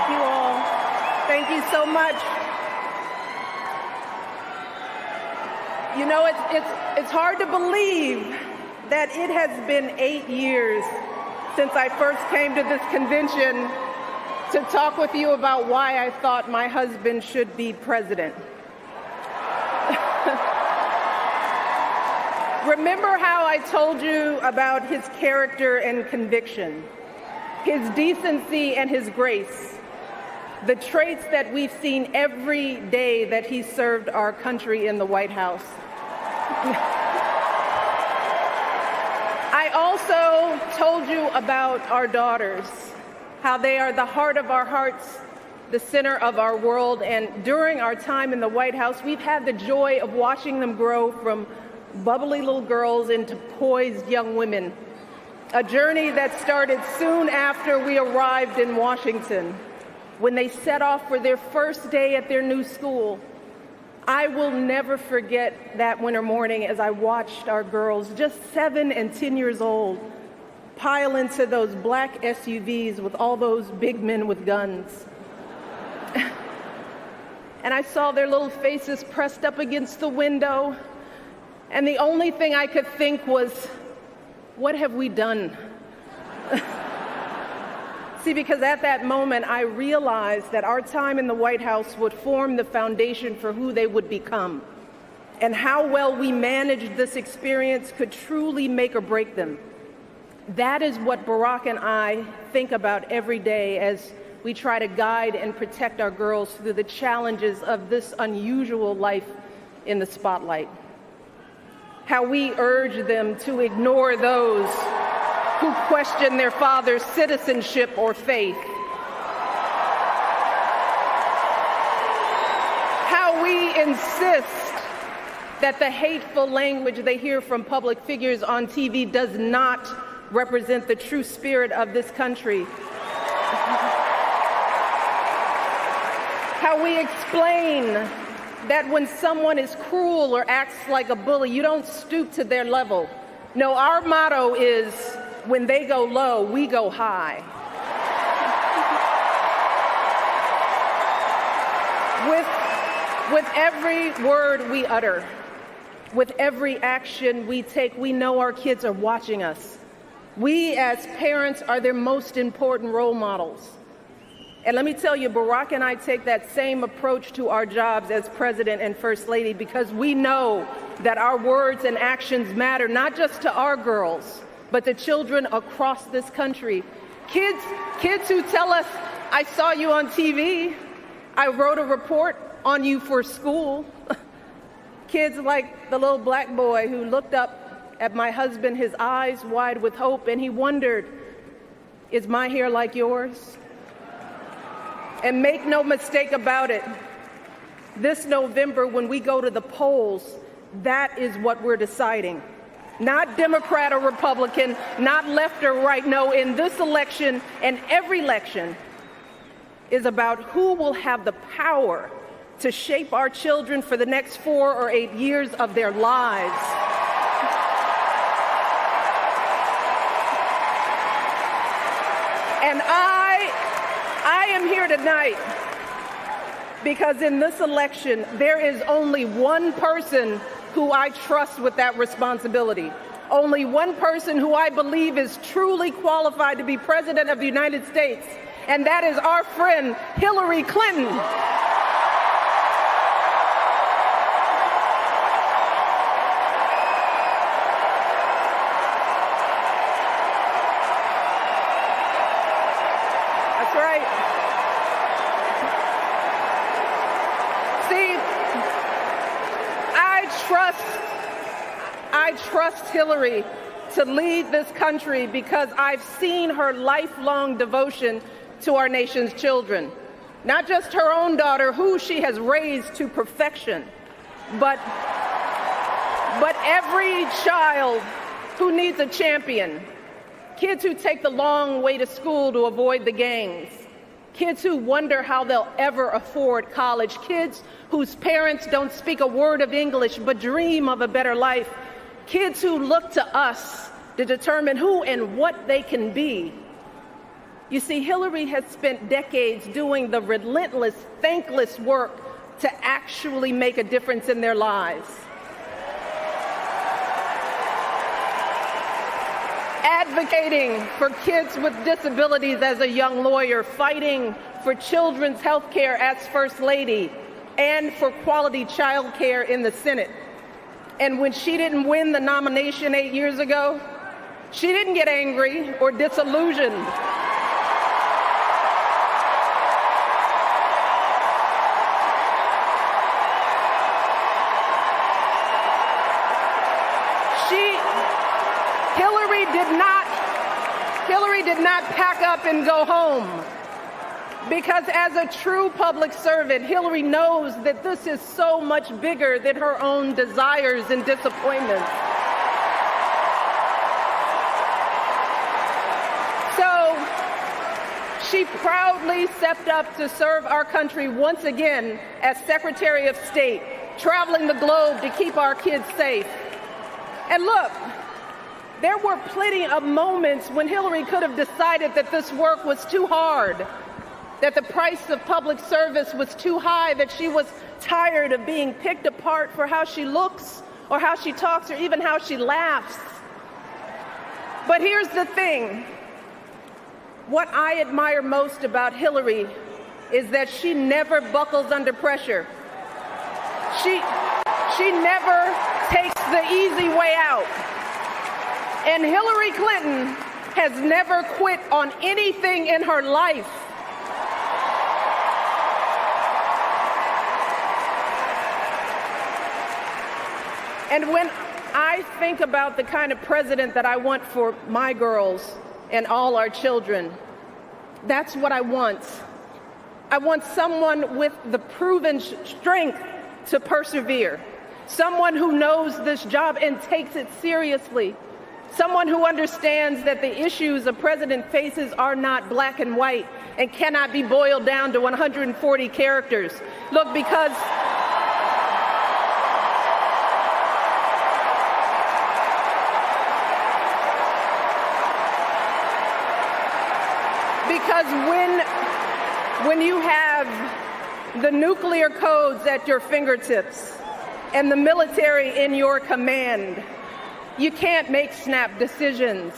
Thank you all. Thank you so much. You know, it's hard to believe that it has been 8 years since I first came to this convention to talk with you about why I thought my husband should be president. Remember how I told you about his character and conviction, his decency and his grace, the traits that we've seen every day that he served our country in the White House. I also told you about our daughters, how they are the heart of our hearts, the center of our world, and during our time in the White House, we've had the joy of watching them grow from bubbly little girls into poised young women, a journey that started soon after we arrived in Washington, when they set off for their first day at their new school. I will never forget that winter morning as I watched our girls, just 7 and 10 years old, pile into those black SUVs with all those big men with guns. And I saw their little faces pressed up against the window, and the only thing I could think was, what have we done? See, because at that moment, I realized that our time in the White House would form the foundation for who they would become, and how well we managed this experience could truly make or break them. That is what Barack and I think about every day as we try to guide and protect our girls through the challenges of this unusual life in the spotlight. How we urge them to ignore those who question their father's citizenship or faith. How we insist that the hateful language they hear from public figures on TV does not represent the true spirit of this country. How we explain that when someone is cruel or acts like a bully, you don't stoop to their level. No, our motto is, when they go low, we go high. With every word we utter, with every action we take, we know our kids are watching us. We as parents are their most important role models. And let me tell you, Barack and I take that same approach to our jobs as President and First Lady, because we know that our words and actions matter, not just to our girls, but to children across this country. Kids who tell us, I saw you on TV, I wrote a report on you for school. Kids like the little black boy who looked up at my husband, his eyes wide with hope, and he wondered, is my hair like yours? And make no mistake about it, this November when we go to the polls, that is what we're deciding. Not Democrat or Republican, not left or right. No, in this election and every election is about who will have the power to shape our children for the next 4 or 8 years of their lives. And I am here tonight because in this election, there is only one person who I trust with that responsibility. Only one person who I believe is truly qualified to be President of the United States, and that is our friend Hillary Clinton. That's right. See, I trust Hillary to lead this country because I've seen her lifelong devotion to our nation's children. Not just her own daughter, who she has raised to perfection, but every child who needs a champion. Kids who take the long way to school to avoid the gangs. Kids who wonder how they'll ever afford college. Kids whose parents don't speak a word of English but dream of a better life. Kids who look to us to determine who and what they can be. You see, Hillary has spent decades doing the relentless, thankless work to actually make a difference in their lives. Advocating for kids with disabilities as a young lawyer, fighting for children's health care as First Lady, and for quality child care in the Senate. And when she didn't win the nomination 8 years ago, she didn't get angry or disillusioned. Hillary did not pack up and go home, because as a true public servant, Hillary knows that this is so much bigger than her own desires and disappointments. So she proudly stepped up to serve our country once again as Secretary of State, traveling the globe to keep our kids safe. And look, there were plenty of moments when Hillary could have decided that this work was too hard, that the price of public service was too high, that she was tired of being picked apart for how she looks or how she talks or even how she laughs. But here's the thing. What I admire most about Hillary is that she never buckles under pressure. She never takes the easy way out. And Hillary Clinton has never quit on anything in her life. And when I think about the kind of president that I want for my girls and all our children, that's what I want. I want someone with the proven strength to persevere, someone who knows this job and takes it seriously, someone who understands that the issues a president faces are not black and white and cannot be boiled down to 140 characters. Look, because when you have the nuclear codes at your fingertips and the military in your command, you can't make snap decisions.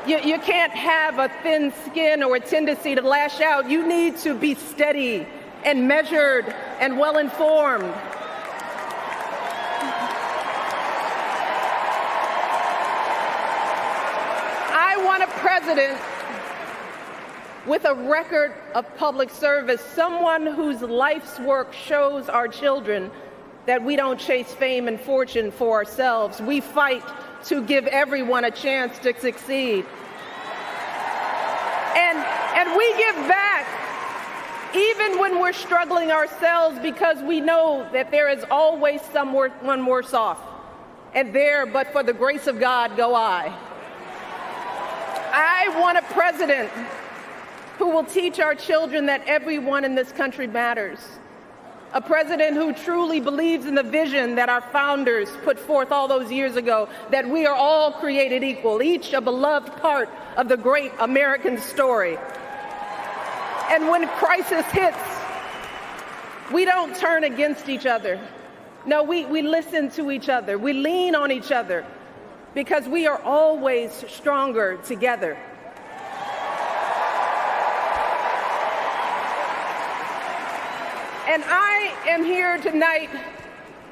You can't have a thin skin or a tendency to lash out. You need to be steady and measured and well-informed. I want a president with a record of public service, someone whose life's work shows our children that we don't chase fame and fortune for ourselves. We fight to give everyone a chance to succeed. And we give back even when we're struggling ourselves, because we know that there is always someone worse off. And there, but for the grace of God, go I. I want a president who will teach our children that everyone in this country matters. A president who truly believes in the vision that our founders put forth all those years ago, that we are all created equal, each a beloved part of the great American story. And when crisis hits, we don't turn against each other. No, we listen to each other. We lean on each other, because we are always stronger together. And I am here tonight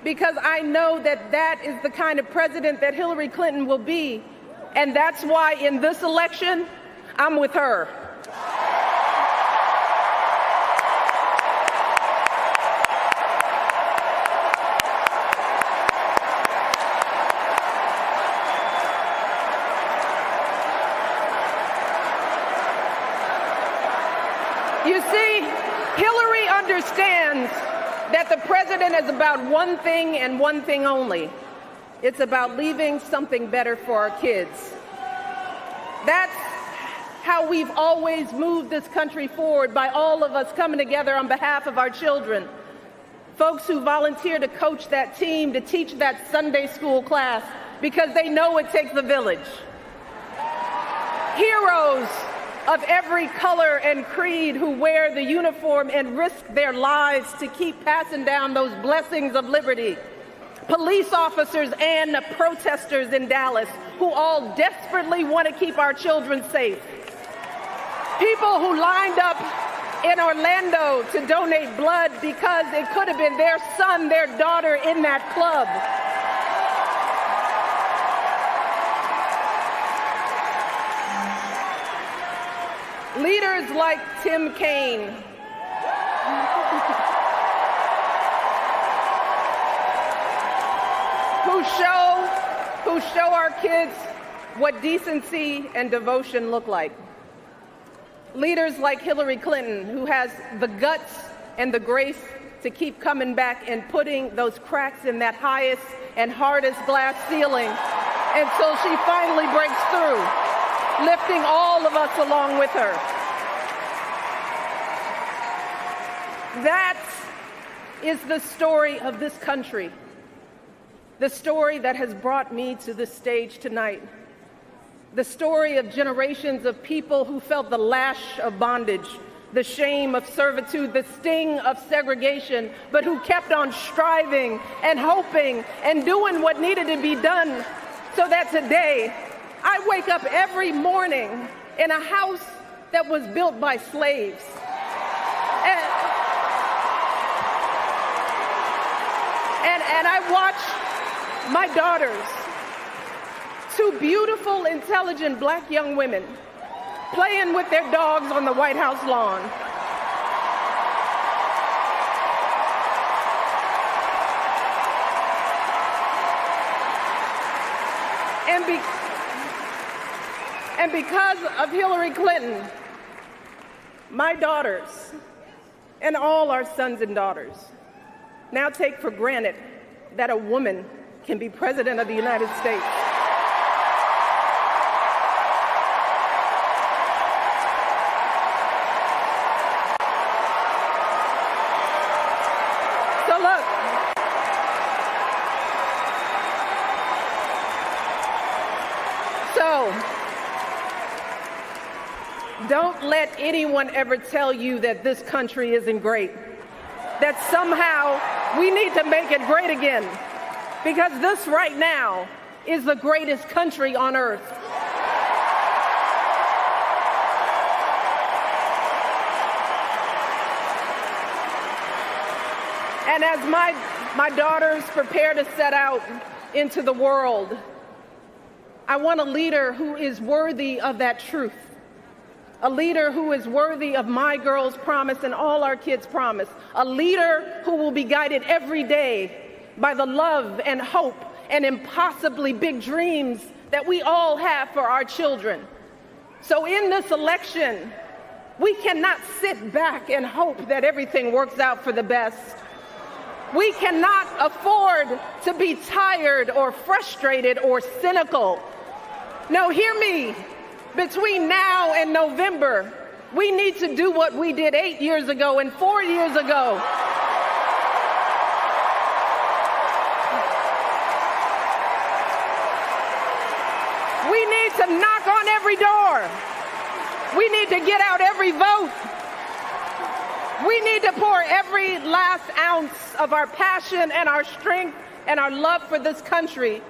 because I know that that is the kind of president that Hillary Clinton will be. And that's why in this election, I'm with her. You see, Hillary understands that the president is about one thing and one thing only. It's about leaving something better for our kids. That's how we've always moved this country forward, by all of us coming together on behalf of our children. Folks who volunteer to coach that team, to teach that Sunday school class, because they know it takes a village. Heroes of every color and creed who wear the uniform and risk their lives to keep passing down those blessings of liberty. Police officers and protesters in Dallas who all desperately want to keep our children safe. People who lined up in Orlando to donate blood because it could have been their son, their daughter in that club. Leaders like Tim Kaine, who show our kids what decency and devotion look like. Leaders like Hillary Clinton, who has the guts and the grace to keep coming back and putting those cracks in that highest and hardest glass ceiling until she finally breaks through, lifting all of us along with her. That is the story of this country, the story that has brought me to this stage tonight, the story of generations of people who felt the lash of bondage, the shame of servitude, the sting of segregation, but who kept on striving and hoping and doing what needed to be done so that today I wake up every morning in a house that was built by slaves. And I watch my daughters, two beautiful, intelligent black young women, playing with their dogs on the White House lawn. And because of Hillary Clinton, my daughters and all our sons and daughters now take for granted that a woman can be president of the United States. So look, don't let anyone ever tell you that this country isn't great, that somehow we need to make it great again, because this right now is the greatest country on earth. And as my daughters prepare to set out into the world, I want a leader who is worthy of that truth. A leader who is worthy of my girls' promise and all our kids' promise. A leader who will be guided every day by the love and hope and impossibly big dreams that we all have for our children. So in this election, we cannot sit back and hope that everything works out for the best. We cannot afford to be tired or frustrated or cynical. No, hear me. Between now and November, we need to do what we did 8 years ago and 4 years ago. We need to knock on every door. We need to get out every vote. We need to pour every last ounce of our passion and our strength and our love for this country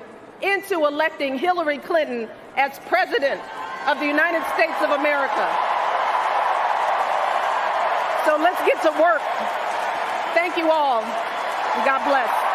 into electing Hillary Clinton as president of the United States of America. So let's get to work. Thank you all, and God bless.